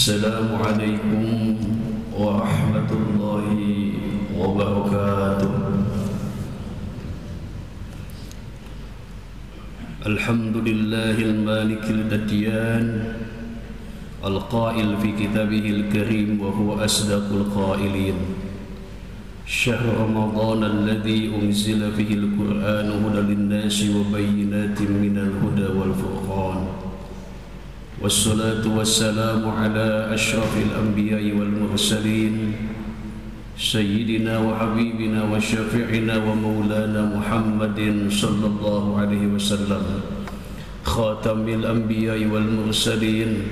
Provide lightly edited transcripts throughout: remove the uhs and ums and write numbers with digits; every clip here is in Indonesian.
Assalamualaikum warahmatullahi wabarakatuh. Alhamdulillahil malikil adyan, al-qail fi kitabihil karim wa huwa asdaqul qailin. Syahr Ramadan alladhi unzila fihi al-Qur'an hudan lin-nasi wa bayyinatin minal huda wal furqan. Wassalatu wassalamu ala ashrafil anbiya'i wal mursalin Sayyidina wa habibina wa syafi'ina wa maulana Muhammadin sallallahu alaihi wasallam, khatamil anbiya'i wal mursalin,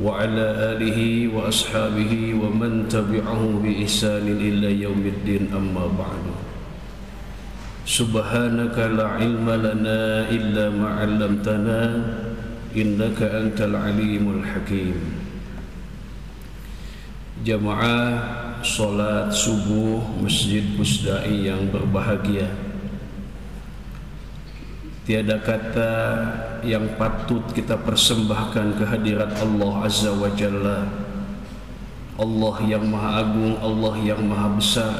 wa ala alihi wa ashabihi wa man tabi'ahu bi ihsanin illa yaumiddin, amma ba'du. Subhanaka la ilma lana illa ma 'allamtana innaka antal alimul hakim. Jamaah salat subuh Masjid Pusdai yang berbahagia, tiada kata yang patut kita persembahkan kehadirat Allah Azza wa Jalla, Allah yang maha agung, Allah yang maha besar,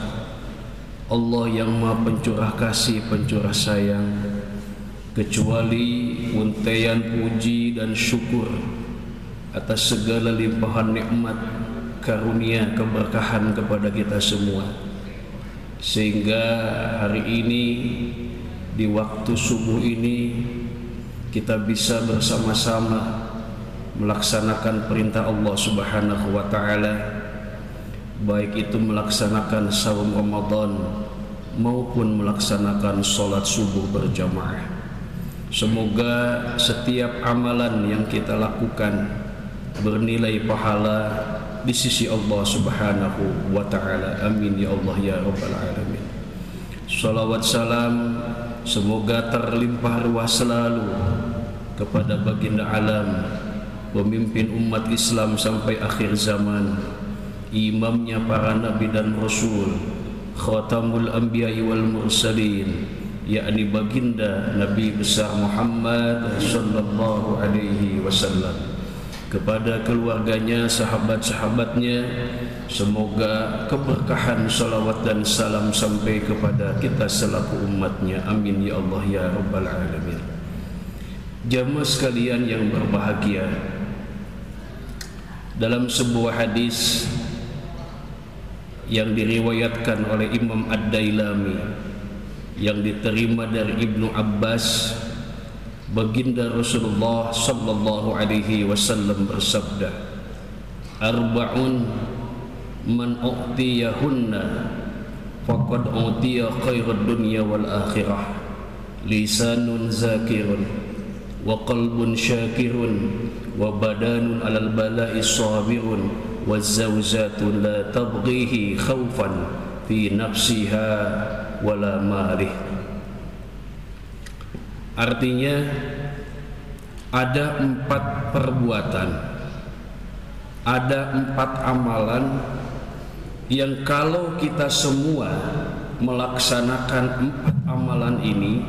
Allah yang maha pencurah kasih, pencurah sayang, kecuali untaian puji dan syukur atas segala limpahan nikmat, karunia, keberkahan kepada kita semua, sehingga hari ini di waktu subuh ini kita bisa bersama-sama melaksanakan perintah Allah Subhanahu wa taala, baik itu melaksanakan saum Ramadan maupun melaksanakan salat subuh berjamaah. Semoga setiap amalan yang kita lakukan bernilai pahala di sisi Allah Subhanahu wa ta'ala. Amin ya Allah ya Rabbal Alamin. Salawat salam semoga terlimpah ruah selalu kepada baginda alam, pemimpin umat Islam sampai akhir zaman, imamnya para nabi dan rasul, khatamul anbiya'i wal mursalin, yakni baginda Nabi besar Muhammad sallallahu alaihi wasallam, kepada keluarganya, sahabat-sahabatnya. Semoga keberkahan salawat dan salam sampai kepada kita selaku umatnya. Amin ya Allah ya Rabbal Alamin. Jamaah sekalian yang berbahagia, dalam sebuah hadis yang diriwayatkan oleh Imam Ad-Dailami yang diterima dari Ibnu Abbas, baginda Rasulullah sallallahu alaihi wasallam bersabda, arba'un man u'tiyahunna faqad u'tiya khairad dunya wal akhirah, lisanun zakirun wa qalbun syakirun wa badanun alal bala'i sabirun wa zawjatun la tabghihi khawfan fi nafsiha wala malih. Artinya ada 4 perbuatan, ada 4 amalan yang kalau kita semua melaksanakan 4 amalan ini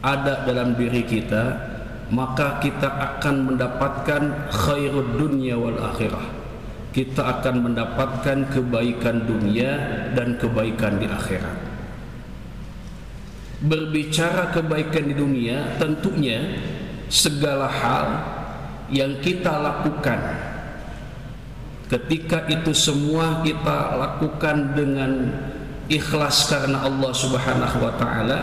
ada dalam diri kita, maka kita akan mendapatkan khairud dunya wal akhirah. Kita akan mendapatkan kebaikan dunia dan kebaikan di akhirat. Berbicara kebaikan di dunia, tentunya segala hal yang kita lakukan, ketika itu semua kita lakukan dengan ikhlas karena Allah Subhanahu wa ta'ala,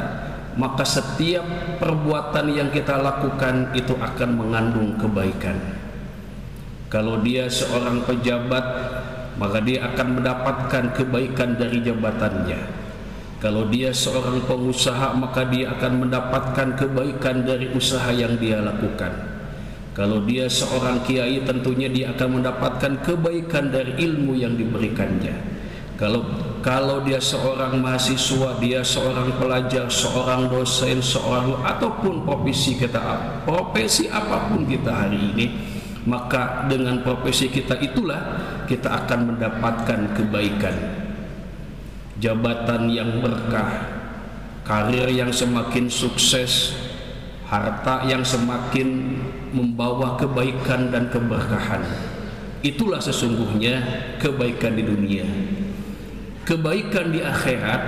maka setiap perbuatan yang kita lakukan itu akan mengandung kebaikan. Kalau dia seorang pejabat, maka dia akan mendapatkan kebaikan dari jabatannya. Kalau dia seorang pengusaha, maka dia akan mendapatkan kebaikan dari usaha yang dia lakukan. Kalau dia seorang kiai, tentunya dia akan mendapatkan kebaikan dari ilmu yang diberikannya. Kalau dia seorang mahasiswa, dia seorang pelajar, seorang dosen, seorang ataupun profesi apapun kita hari ini, maka dengan profesi kita itulah kita akan mendapatkan kebaikan. Jabatan yang berkah, karir yang semakin sukses, harta yang semakin membawa kebaikan dan keberkahan. Itulah sesungguhnya kebaikan di dunia. Kebaikan di akhirat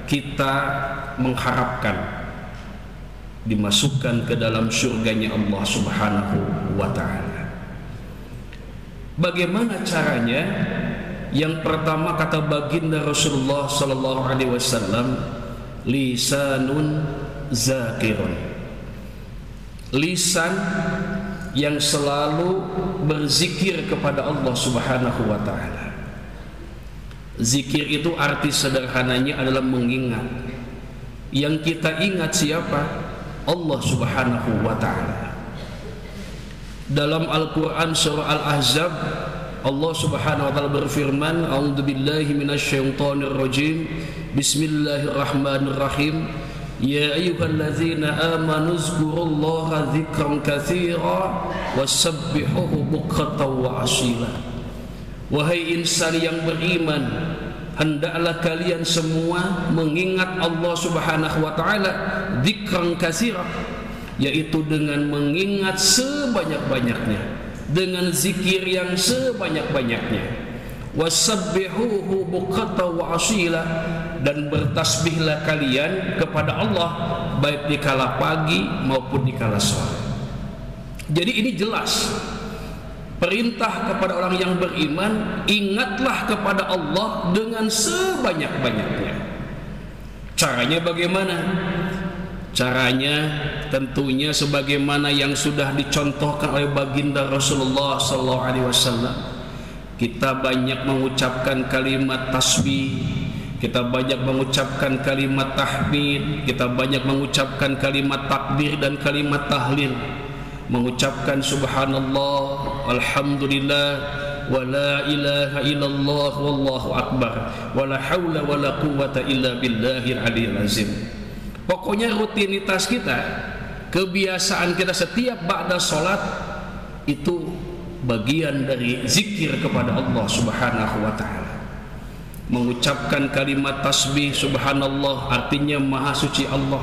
kita mengharapkan dimasukkan ke dalam surganya Allah Subhanahu wa ta'ala. Bagaimana caranya? Yang pertama kata baginda Rasulullah sallallahu alaihi wasallam, lisanun zakirun. Lisan yang selalu berzikir kepada Allah Subhanahu wa ta'ala. Zikir itu arti sederhananya adalah mengingat. Yang kita ingat siapa? Allah Subhanahu wa ta'ala. Dalam Al-Quran surah Al-Ahzab, Allah Subhanahu wa ta'ala berfirman, a'udzubillahi minasyaitonir rajim, bismillahirrahmanirrahim, ya ayyuhalladzina amanu zkurullaha dzikran katsira wasabbihuhu bukratan wa asila. Wahai insan yang beriman, hendaklah kalian semua mengingat Allah Subhanahu wa ta'ala dzikran katsira, yaitu dengan mengingat sebanyak-banyaknya, dengan zikir yang sebanyak-banyaknya. Wasabbihuhu bukratan wa asila, dan bertasbihlah kalian kepada Allah baik di kala pagi maupun di kala sore. Jadi ini jelas perintah kepada orang yang beriman, ingatlah kepada Allah dengan sebanyak-banyaknya. Caranya bagaimana? Caranya tentunya sebagaimana yang sudah dicontohkan oleh baginda Rasulullah SAW. Kita banyak mengucapkan kalimat tasbih, kita banyak mengucapkan kalimat tahmid, kita banyak mengucapkan kalimat takbir dan kalimat tahlil, mengucapkan subhanallah, alhamdulillah, wa la ilaha illallah, wallahu akbar, wa la hawla wa la quwwata illa billahil aliyil azim. Pokoknya rutinitas kita, kebiasaan kita setiap ba'da salat itu bagian dari zikir kepada Allah Subhanahu wa ta'ala. Mengucapkan kalimat tasbih subhanallah artinya maha suci Allah.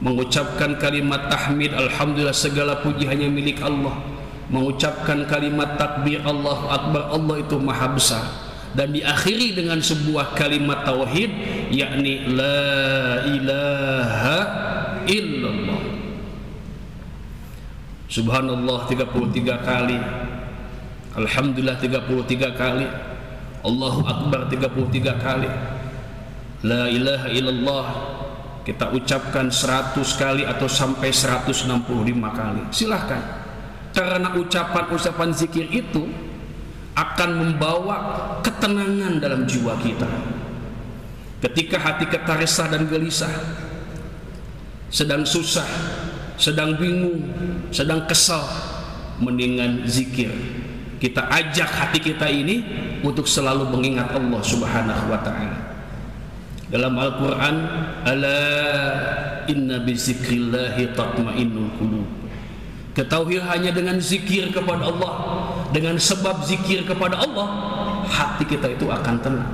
Mengucapkan kalimat tahmid alhamdulillah segala puji hanya milik Allah. Mengucapkan kalimat takbir Allahu akbar, Allah itu maha besar. Dan diakhiri dengan sebuah kalimat tauhid, yakni la ilaha illallah. Subhanallah 33 kali, alhamdulillah 33 kali, Allahu akbar 33 kali, la ilaha illallah kita ucapkan 100 kali atau sampai 165 kali. Silahkan. Karena ucapan-ucapan zikir itu akan membawa ketenangan dalam jiwa kita. Ketika hati kita resah dan gelisah, sedang susah, sedang bingung, sedang kesal, mendingan zikir. Kita ajak hati kita ini untuk selalu mengingat Allah Subhanahu wa ta'ala. Dalam Al-Quran, ala inna bizikrillahi tatma'innul qulub. Ketahui hanya dengan zikir kepada Allah, dengan sebab zikir kepada Allah, hati kita itu akan tenang.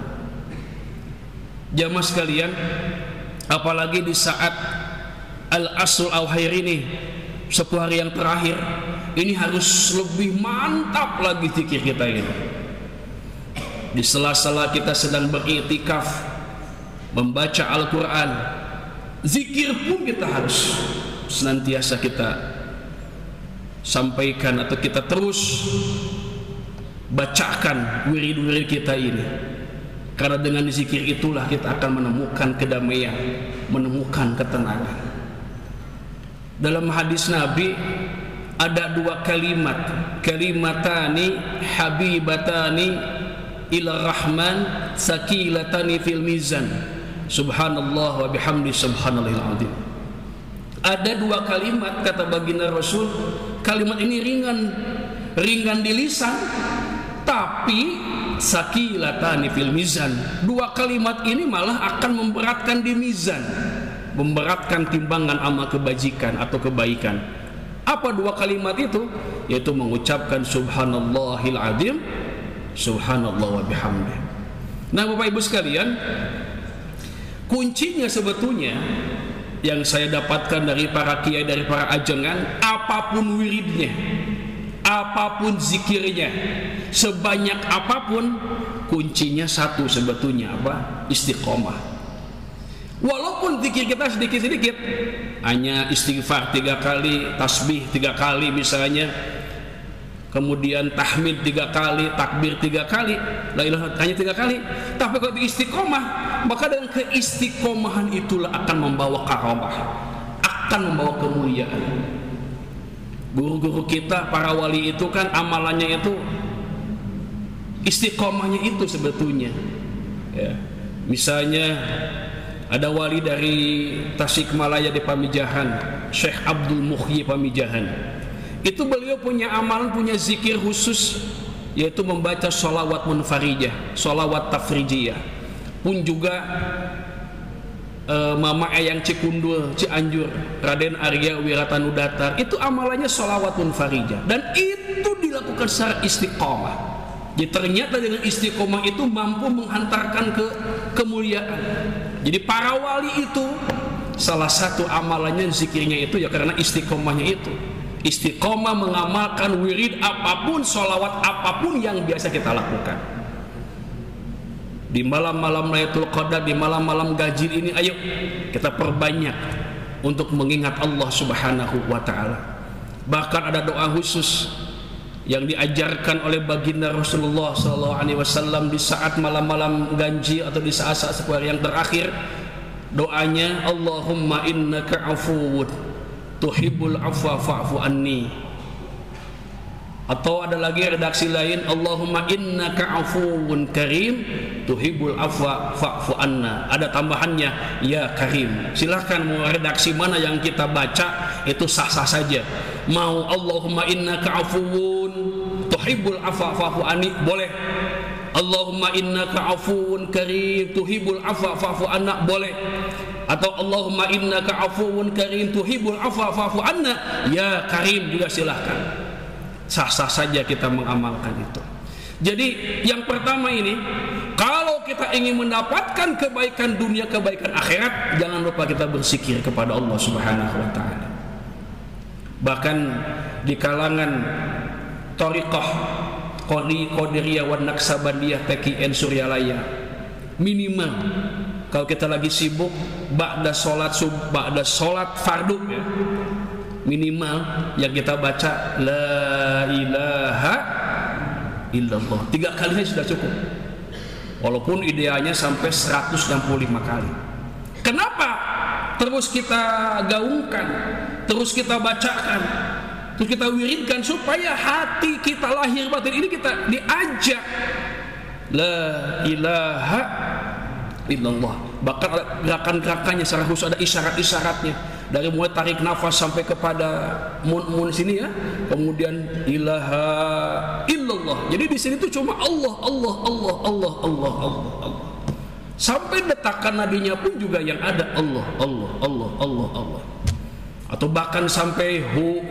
Jamaah sekalian, apalagi di saat Al-Asr al-Khair ini, 10 hari yang terakhir, ini harus lebih mantap lagi zikir kita ini. Di sela-sela kita sedang beriktikaf, membaca Al-Quran, zikir pun kita harus senantiasa kita sampaikan atau kita terus bacakan wirid-wirid kita ini. Karena dengan zikir itulah kita akan menemukan kedamaian, menemukan ketenangan. Dalam hadis Nabi ada 2 kalimat, kalimatani habibatani ila rahman sakilatani fil mizan, subhanallah wa bihamdi subhanallahil azim. Ada 2 kalimat kata baginda Rasul, kalimat ini ringan di lisan, tapi sakilatani fil mizan. 2 kalimat ini malah akan memberatkan di mizan, memberatkan timbangan amal kebajikan atau kebaikan. Apa 2 kalimat itu? Yaitu mengucapkan subhanallahil azim, subhanallah wa bihamdi. Nah Bapak Ibu sekalian, kuncinya sebetulnya yang saya dapatkan dari para kiai, dari para ajengan, apapun wiridnya, apapun zikirnya, sebanyak apapun, kuncinya satu sebetulnya, apa? Istiqomah. Walaupun zikir kita sedikit-sedikit, hanya istighfar 3 kali, tasbih 3 kali misalnya, kemudian tahmid 3 kali, takbir 3 kali, la ilaha hanya 3 kali. Tapi kalau istiqomah, maka dengan keistiqomahan itulah akan membawa karamah, akan membawa kemuliaan. Guru-guru kita, para wali itu kan amalannya itu istiqomahnya itu sebetulnya. Ya. Misalnya ada wali dari Tasikmalaya di Pamijahan, Syekh Abdul Muhyi Pamijahan. Itu beliau punya amalan, punya zikir khusus, yaitu membaca sholawat munfarijah, sholawat tafrijiyah. Pun juga Mama Eyang Cikundul, Cianjur, Raden Arya Wiratanudatar, itu amalannya sholawat munfarijah. Dan itu dilakukan secara istiqomah. Jadi ternyata dengan istiqomah itu mampu menghantarkan ke kemuliaan. Jadi para wali itu salah satu amalannya zikirnya itu ya karena istiqomahnya itu. Istiqomah mengamalkan wirid apapun, sholawat apapun yang biasa kita lakukan. Di malam-malam Lailatul Qadar, di malam-malam Ganjil ini, ayo kita perbanyak untuk mengingat Allah Subhanahu wa Ta'ala. Bahkan ada doa khusus yang diajarkan oleh baginda Rasulullah SAW di saat malam-malam Ganjil atau di saat-saat seperti yang terakhir. Doanya, Allahumma innaka afuwun tuhibbul afwa fa'fu anni. Atau ada lagi redaksi lain, Allahumma innaka afuwun karim tuhibbul afwa fa'fu anna. Ada tambahannya, ya karim. Silahkan mau redaksi mana yang kita baca, itu sah-sah saja. Mau Allahumma innaka afuwun tuhibbul afwa fa'fu anni, boleh. Allahumma innaka afuwun karim tuhibbul afwa fa'fu anna, boleh. Atau Allahumma innaka afuwun karim tuhibbul afwa fa'fu anna, ya karim, juga silahkan. Sah-sah saja kita mengamalkan itu. Jadi yang pertama ini, kalau kita ingin mendapatkan kebaikan dunia, kebaikan akhirat, jangan lupa kita berzikir kepada Allah Subhanahu wa Ta'ala. Bahkan di kalangan Thariqah Qadiriyah wa Naksabandiyah TKN Suryalaya, minimal kalau kita lagi sibuk ba'da sholat fardu ya, minimal yang kita baca la ilaha illallah 3 kali sudah cukup. Walaupun idealnya sampai 165 kali. Kenapa? Terus kita gaungkan, terus kita bacakan, terus kita wiridkan, supaya hati kita lahir batin ini kita diajak la ilaha illallah. Bahkan gerakan-gerakannya secara khusus ada isyarat-isyaratnya, dari mulai tarik nafas sampai kepada mun sini ya, kemudian ilaha illallah. Jadi di sini tuh cuma Allah, Allah, Allah, Allah, Allah, Allah, Allah. Sampai detakan nadinya pun juga yang ada Allah, Allah, Allah, Allah, Allah. Atau bahkan sampai hu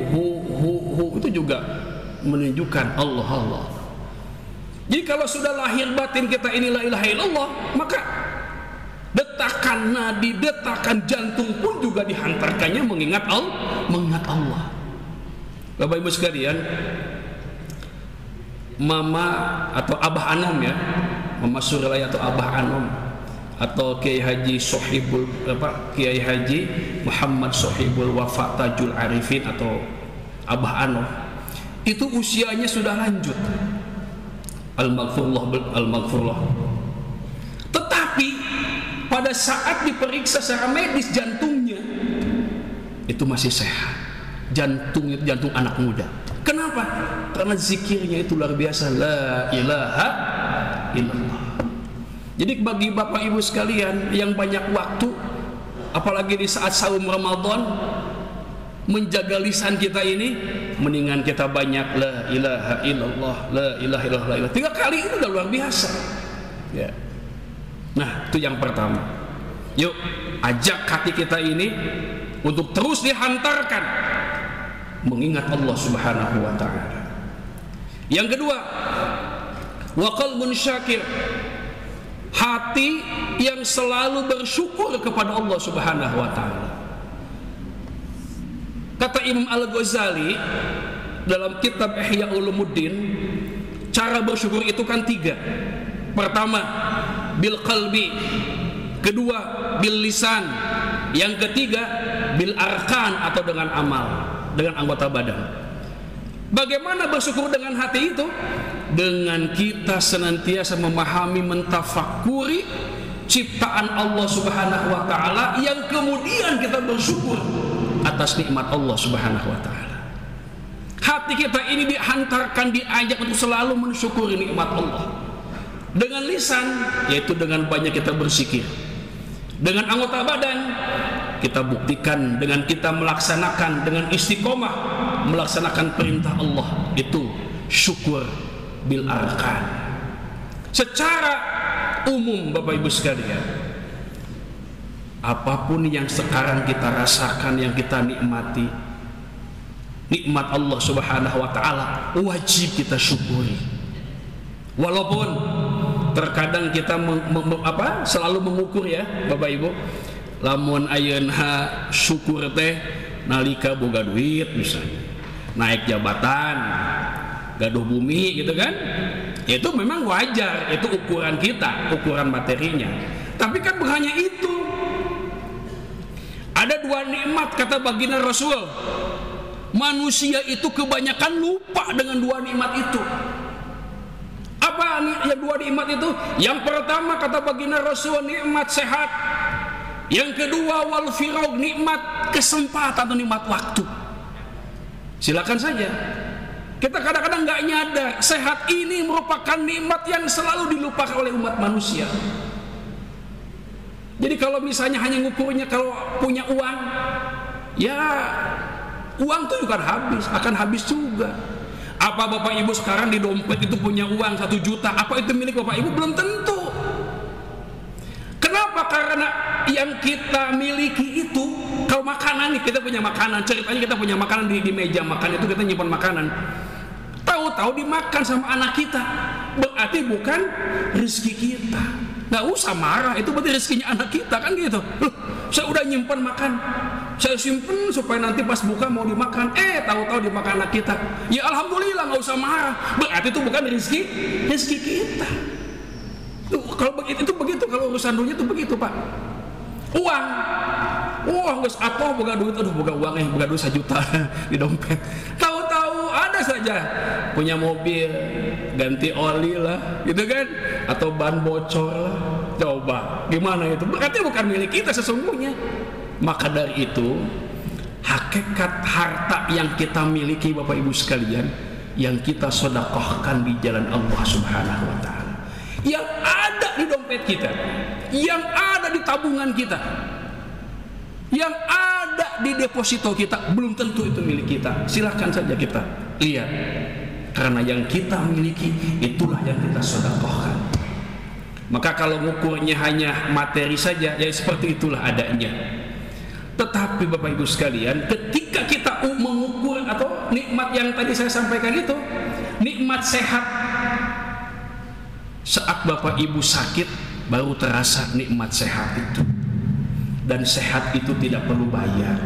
itu juga menunjukkan Allah, Allah. Jadi kalau sudah lahir batin kita ini la ilaha illallah, maka detakan nadi, detakan jantung pun juga dihantarkannya mengingat Allah, mengingat Allah. Bapak Ibu sekalian, Mama atau Abah Anom ya, Mama Suryalaya atau Abah Anom, atau Kiai Haji Sohibul Kiai Haji Muhammad Sohibul Wafa Tajul Arifin atau Abah Anom, itu usianya sudah lanjut, al-maghfurullah. Tetapi pada saat diperiksa secara medis jantungnya itu masih sehat. Jantung anak muda. Kenapa? Karena zikirnya itu luar biasa, la ilaha illallah. Jadi bagi Bapak Ibu sekalian yang banyak waktu, apalagi di saat saum Ramadan, menjaga lisan kita ini, mendingan kita banyak la ilaha illallah, la ilaha illallah 3 kali, itu udah luar biasa ya. Nah, itu yang pertama. Yuk, ajak hati kita ini untuk terus dihantarkan mengingat Allah Subhanahu wa Ta'ala. Yang kedua, wa qalbun syakir, hati yang selalu bersyukur kepada Allah Subhanahu wa Ta'ala. Kata Imam Al-Ghazali, dalam kitab Ihya Ulumuddin, cara bersyukur itu kan 3. Pertama, bil qalbi. Kedua, bil lisan. Yang ketiga, bil arkan atau dengan amal, dengan anggota badan. Bagaimana bersyukur dengan hati itu? Dengan kita senantiasa memahami, mentafakuri ciptaan Allah Subhanahu wa taala, yang kemudian kita bersyukur atas nikmat Allah Subhanahu wa taala. Hati kita ini dihantarkan, diajak untuk selalu mensyukuri nikmat Allah. Dengan lisan, yaitu dengan banyak kita berzikir. Dengan anggota badan, kita buktikan dengan kita melaksanakan dengan istiqomah melaksanakan perintah Allah, itu syukur bil arkan. Secara umum Bapak Ibu sekalian, apapun yang sekarang kita rasakan, yang kita nikmati, nikmat Allah Subhanahu wa taala wajib kita syukuri. Walaupun terkadang kita selalu mengukur ya Bapak Ibu, lamun ayeuna syukur teh nalika boga duit misalnya, naik jabatan, gaduh bumi gitu kan, itu memang wajar, itu ukuran kita, ukuran materinya. Tapi kan bukan hanya itu, ada 2 nikmat kata baginda Rasul. Manusia itu kebanyakan lupa dengan 2 nikmat itu. Apa yang 2 nikmat itu? Yang pertama kata baginda Rasul, nikmat sehat. Yang kedua, wal firog, nikmat kesempatan atau nikmat waktu. Silakan saja. Kita kadang-kadang nggak nyadar, sehat ini merupakan nikmat yang selalu dilupakan oleh umat manusia. Jadi kalau misalnya hanya ngukurnya kalau punya uang, ya uang itu juga akan habis juga. Apa Bapak Ibu sekarang di dompet itu punya uang 1 juta? Apa itu milik Bapak Ibu? Belum tentu. Kenapa? Karena yang kita miliki itu, kalau makanan nih, kita punya makanan, ceritanya kita punya makanan di meja makan itu, kita nyimpan makanan, tahu-tahu dimakan sama anak kita, berarti bukan rezeki kita. Nggak usah marah, itu berarti rezekinya anak kita kan gitu. Loh, saya udah nyimpan makan, saya simpen supaya nanti pas buka mau dimakan, tahu-tahu dimakan anak kita. Ya alhamdulillah, nggak usah marah, berarti itu bukan rezeki kita. Tuh, kalau begitu kalau urusan dunia itu begitu Pak. Uang guys, atau boga duit, boga uangnya, boga duit 1 juta di dompet. Tahu-tahu ada saja punya mobil, ganti oli lah, gitu kan? Atau ban bocor lah. Coba, gimana itu? Berarti bukan milik kita sesungguhnya. Maka dari itu, hakikat harta yang kita miliki Bapak Ibu sekalian, yang kita sedekahkan di jalan Allah Subhanahu wa taala, yang ada di dompet kita, yang ada di tabungan kita, yang ada di deposito kita, belum tentu itu milik kita. Silahkan saja kita lihat, karena yang kita miliki itulah yang kita sedekahkan. Maka kalau ngukurnya hanya materi saja, ya seperti itulah adanya. Tetapi Bapak Ibu sekalian, ketika kita mengukur atau nikmat yang tadi saya sampaikan itu, nikmat sehat, saat Bapak Ibu sakit baru terasa nikmat sehat itu. Dan sehat itu tidak perlu bayar.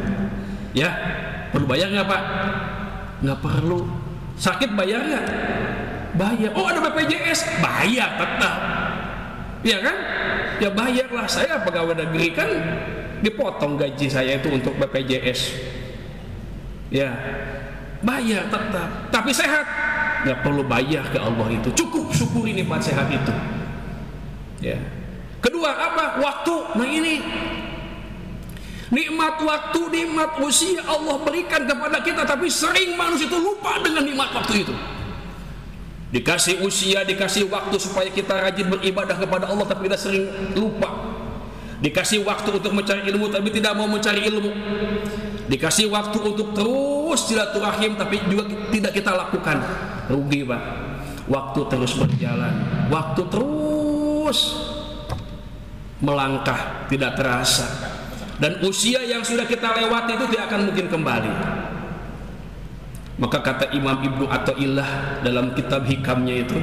Ya, perlu bayar nggak Pak? Nggak perlu. Sakit bayar nggak? Bayar. Oh, ada BPJS, bayar tetap. Ya kan? Ya bayarlah. Saya pegawai negeri kan dipotong gaji saya itu untuk BPJS. Ya, bayar tetap. Tapi sehat, nggak perlu bayar ke Allah itu. Cukup syukuri nikmat sehat itu. Ya. Kedua apa? Waktu. Nah ini nikmat waktu, nikmat usia Allah berikan kepada kita, tapi sering manusia itu lupa dengan nikmat waktu itu. Dikasih usia, dikasih waktu supaya kita rajin beribadah kepada Allah, tapi kita sering lupa. Dikasih waktu untuk mencari ilmu, tapi tidak mau mencari ilmu. Dikasih waktu untuk terus silaturahim, tapi juga tidak kita lakukan. Rugi Pak. Waktu terus berjalan, waktu terus melangkah, tidak terasa. Dan usia yang sudah kita lewati itu tidak akan mungkin kembali. Maka kata Imam Ibnu Athaillah dalam kitab hikamnya itu,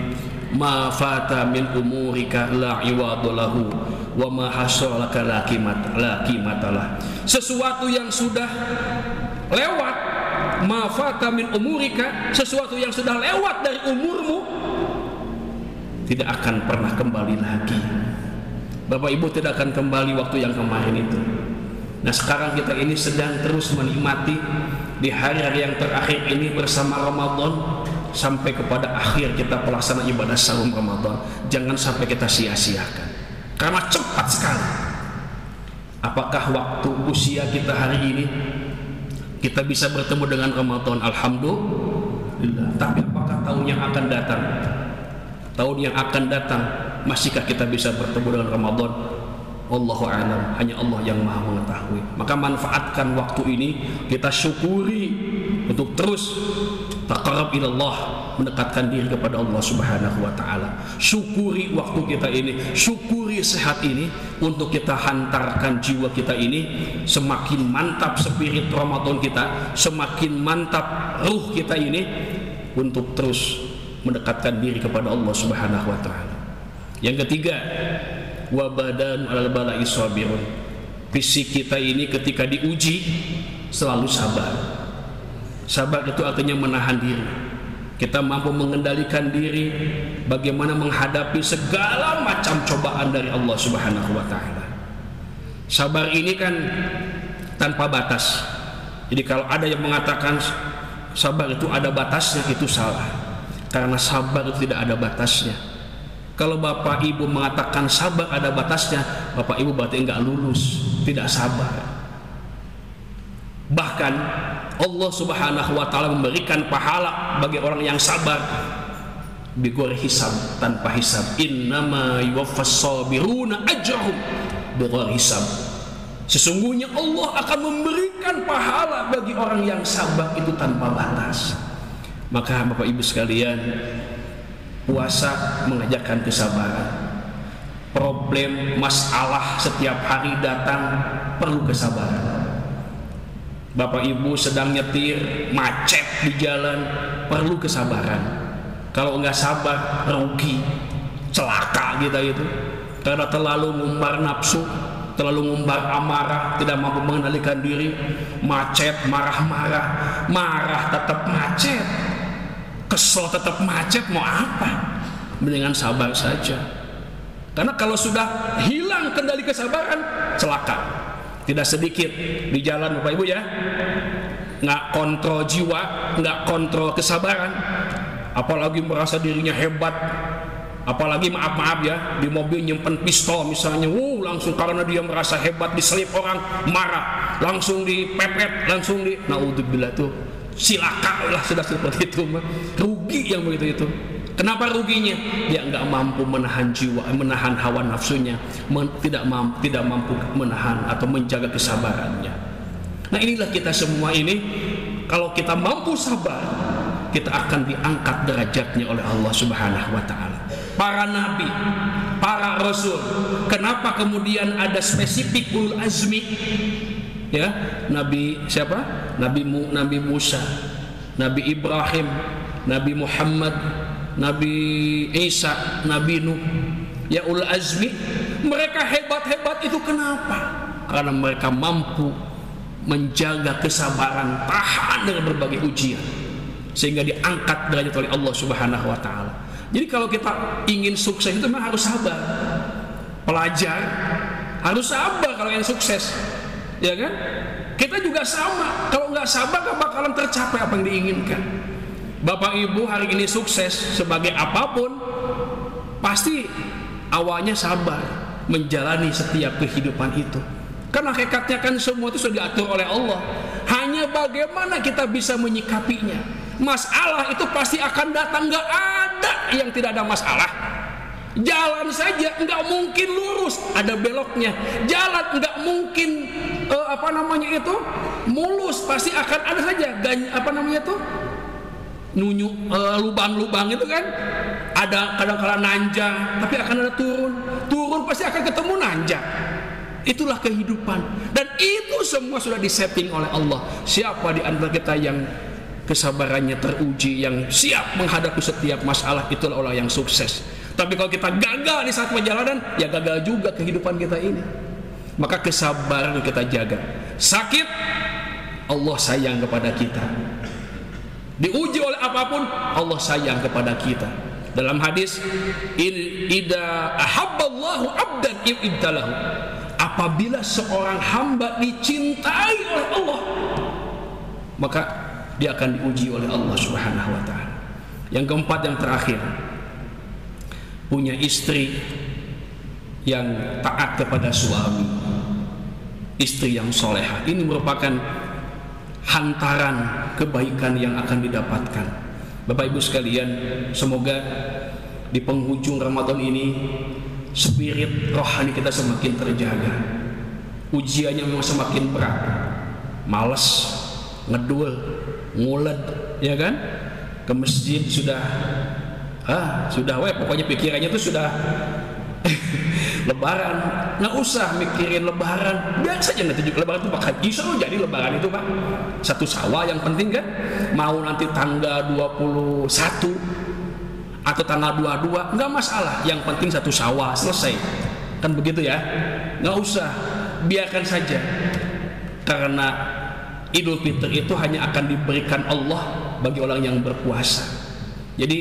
ma fata min umurika la iwadalahu wa ma hasalaka la qimatalah. Sesuatu yang sudah lewat Ma fata min umurika, sesuatu yang sudah lewat dari umurmu tidak akan pernah kembali lagi. Bapak Ibu, tidak akan kembali waktu yang kemarin itu. Nah, sekarang kita ini sedang terus menikmati di hari-hari yang terakhir ini bersama Ramadan sampai kepada akhir kita pelaksanaan ibadah saum Ramadan. Jangan sampai kita sia-siakan, karena cepat sekali. Apakah waktu usia kita hari ini kita bisa bertemu dengan Ramadan? Alhamdulillah. Tapi apakah tahun yang akan datang? Tahun yang akan datang, masihkah kita bisa bertemu dengan Ramadan? Wallahu a'lam, hanya Allah yang Maha mengetahui. Maka manfaatkan waktu ini, kita syukuri untuk terus taqarrab ilallah, mendekatkan diri kepada Allah Subhanahu wa taala. Syukuri waktu kita ini, syukuri sehat ini, untuk kita hantarkan jiwa kita ini semakin mantap spirit Ramadan kita, semakin mantap ruh kita ini untuk terus mendekatkan diri kepada Allah Subhanahu wa taala. Yang ketiga, wa badan alal bala'i sabirun. Fisik kita ini ketika diuji selalu sabar. Sabar itu artinya menahan diri. Kita mampu mengendalikan diri bagaimana menghadapi segala macam cobaan dari Allah Subhanahu wa taala. Sabar ini kan tanpa batas. Jadi kalau ada yang mengatakan sabar itu ada batasnya, itu salah. Karena sabar itu tidak ada batasnya. Kalau Bapak Ibu mengatakan sabar ada batasnya, Bapak Ibu berarti enggak lulus, tidak sabar. Bahkan Allah Subhanahu wa taala memberikan pahala bagi orang yang sabar bighairi hisab, tanpa hisab. Innama yuwaffas sabiruna ajrahum bighairi hisab. Sesungguhnya Allah akan memberikan pahala bagi orang yang sabar itu tanpa batas. Maka Bapak Ibu sekalian, puasa mengajarkan kesabaran. Problem, masalah setiap hari datang, perlu kesabaran. Bapak Ibu sedang nyetir, macet di jalan, perlu kesabaran. Kalau nggak sabar, rugi, celaka kita gitu. Karena terlalu ngumbar nafsu, terlalu ngumbar amarah, tidak mampu mengendalikan diri, macet, marah-marah, marah tetap macet, kesel tetap macet, mau apa? Mendingan sabar saja. Karena kalau sudah hilang kendali kesabaran, celaka. Tidak sedikit di jalan Bapak Ibu ya, nggak kontrol jiwa, nggak kontrol kesabaran, apalagi merasa dirinya hebat, apalagi maaf ya, di mobil nyimpen pistol misalnya, langsung karena dia merasa hebat diselip orang, marah, langsung dipepet, langsung di, naudzubillah tuh, silaka lah sudah seperti itu, rugi yang begitu itu. Kenapa ruginya? Dia nggak mampu menahan jiwa, menahan hawa nafsunya, tidak mampu menahan atau menjaga kesabarannya. Nah, inilah kita semua ini, kalau kita mampu sabar, kita akan diangkat derajatnya oleh Allah Subhanahu wa taala. Para nabi, para rasul, kenapa kemudian ada spesifik ulul azmi? Ya, Nabi siapa? Nabi Musa, Nabi Ibrahim, Nabi Muhammad, Nabi Isa, Nabi Nuh, ya ulul azmi. Mereka hebat-hebat itu kenapa? Karena mereka mampu menjaga kesabaran, tahan dengan berbagai ujian, sehingga diangkat derajat oleh Allah Subhanahu wa taala. Jadi kalau kita ingin sukses itu memang harus sabar. Pelajar harus sabar kalau ingin sukses, ya kan? Kita juga sama. Kalau nggak sabar, nggak bakalan tercapai apa yang diinginkan. Bapak Ibu hari ini sukses sebagai apapun, pasti awalnya sabar menjalani setiap kehidupan itu. Karena hakikatnya kan semua itu sudah diatur oleh Allah. Hanya bagaimana kita bisa menyikapinya. Masalah itu pasti akan datang, nggak ada yang tidak ada masalah. Jalan saja nggak mungkin lurus, ada beloknya. Jalan nggak mungkin mulus, pasti akan ada saja lubang-lubang itu kan. Ada kadang-kala nanjak, tapi akan ada turun pasti akan ketemu nanjak. Itulah kehidupan, dan itu semua sudah disetting oleh Allah. Siapa di antara kita yang kesabarannya teruji, yang siap menghadapi setiap masalah, itulah orang yang sukses. Tapi kalau kita gagal di saat perjalanan, ya gagal juga kehidupan kita ini. Maka kesabaran kita jaga. Sakit, Allah sayang kepada kita. Diuji oleh apapun, Allah sayang kepada kita. Dalam hadis, idza ahabballahu 'abdan ibtalahu. Apabila seorang hamba dicintai oleh Allah, maka dia akan diuji oleh Allah Subhanahu wa taala. Yang keempat, yang terakhir, punya istri yang taat kepada suami, istri yang solehah. Ini merupakan hantaran kebaikan yang akan didapatkan. Bapak Ibu sekalian, semoga di penghujung Ramadan ini spirit rohani kita semakin terjaga. Ujiannya memang semakin berat, malas, ngedul, nguled, ya kan? Ke masjid sudah pokoknya pikirannya itu sudah Lebaran, nggak usah mikirin Lebaran, biasa aja nanti juga Lebaran itu bakal bisa jadi Lebaran itu Pak, satu Syawal yang penting kan, mau nanti tanggal 21 atau tanggal 22 nggak masalah, yang penting satu Syawal selesai, kan begitu ya, nggak usah, biarkan saja, karena Idul Fitri itu hanya akan diberikan Allah bagi orang yang berpuasa. Jadi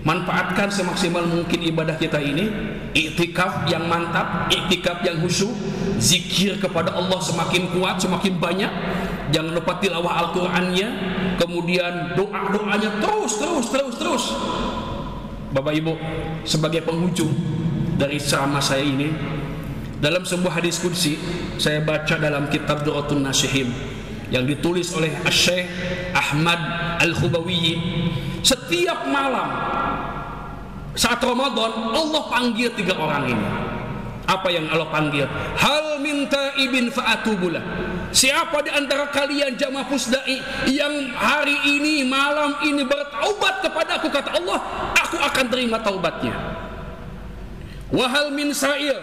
manfaatkan semaksimal mungkin ibadah kita ini, iktikaf yang mantap, iktikaf yang khusyuk, zikir kepada Allah semakin kuat, semakin banyak. Jangan lupa tilawah Al-Qur'annya, kemudian doa-doanya terus. Bapak Ibu, sebagai penghujung dari ceramah saya ini, dalam sebuah hadis qudsi saya baca dalam kitab Duratun Nasihin yang ditulis oleh Syekh Ahmad Al-Khubawi. Setiap malam saat Ramadan Allah panggil 3 orang ini. Apa yang Allah panggil? Hal min taibin fa'atubulah. Siapa di antara kalian jamaah Fusdai yang hari ini malam ini bertaubat kepada aku, kata Allah, aku akan terima taubatnya. Wahal min sa'il,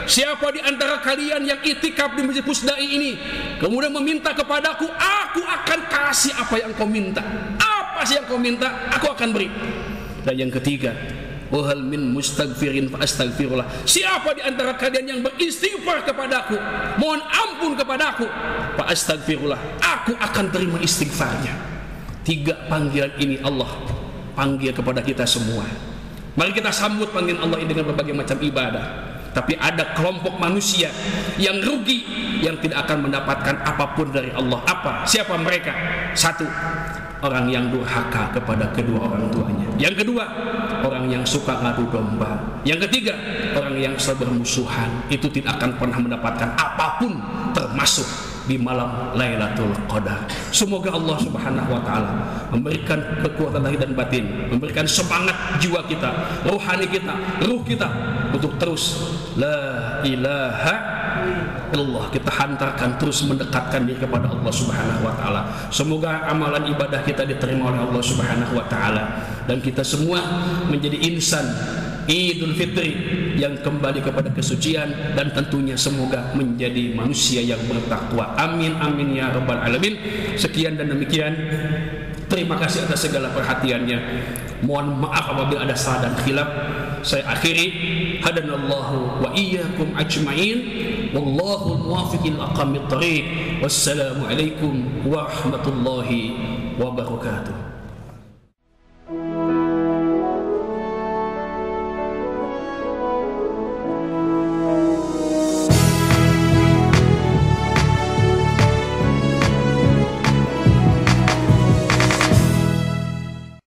siapa di antara kalian yang itikaf di Masjid Fusdai ini kemudian meminta kepadaku, aku akan kasih apa yang kau minta. Apa sih yang kau minta, aku akan beri. Dan yang ketiga, wahal min mustaghfirin fa astaghfirullah, siapa di antara kalian yang beristighfar kepadaku, mohon ampun kepadaku, fa astaghfirullah, aku akan terima istighfarnya. 3 panggilan ini Allah panggil kepada kita semua. Mari kita sambut panggilan Allah ini dengan berbagai macam ibadah. Tapi ada kelompok manusia yang rugi, yang tidak akan mendapatkan apapun dari Allah. Apa? Siapa mereka? 1, orang yang durhaka kepada kedua orang tuanya. Yang kedua, orang yang suka ngadu domba. Yang ketiga, orang yang bermusuhan. Itu tidak akan pernah mendapatkan apapun, termasuk di malam Lailatul Qadar. Semoga Allah Subhanahu wa taala memberikan kekuatan lahir dan batin, memberikan semangat jiwa kita, rohani kita, ruh kita untuk terus la ilaha illallah, kita hantarkan terus mendekatkan diri kepada Allah Subhanahu wa taala. Semoga amalan ibadah kita diterima oleh Allah Subhanahu wa taala dan kita semua menjadi insan Idul Fitri yang kembali kepada kesucian, dan tentunya semoga menjadi manusia yang bertakwa. Amin amin ya rabbal alamin. Sekian dan demikian. Terima kasih atas segala perhatiannya. Mohon maaf apabila ada salah dan khilaf. Saya akhiri, hadanallahu wa iyyakum ajmain, wallahu muwaffiq ila aqwamit thariq. Wassalamu alaikum warahmatullahi wabarakatuh.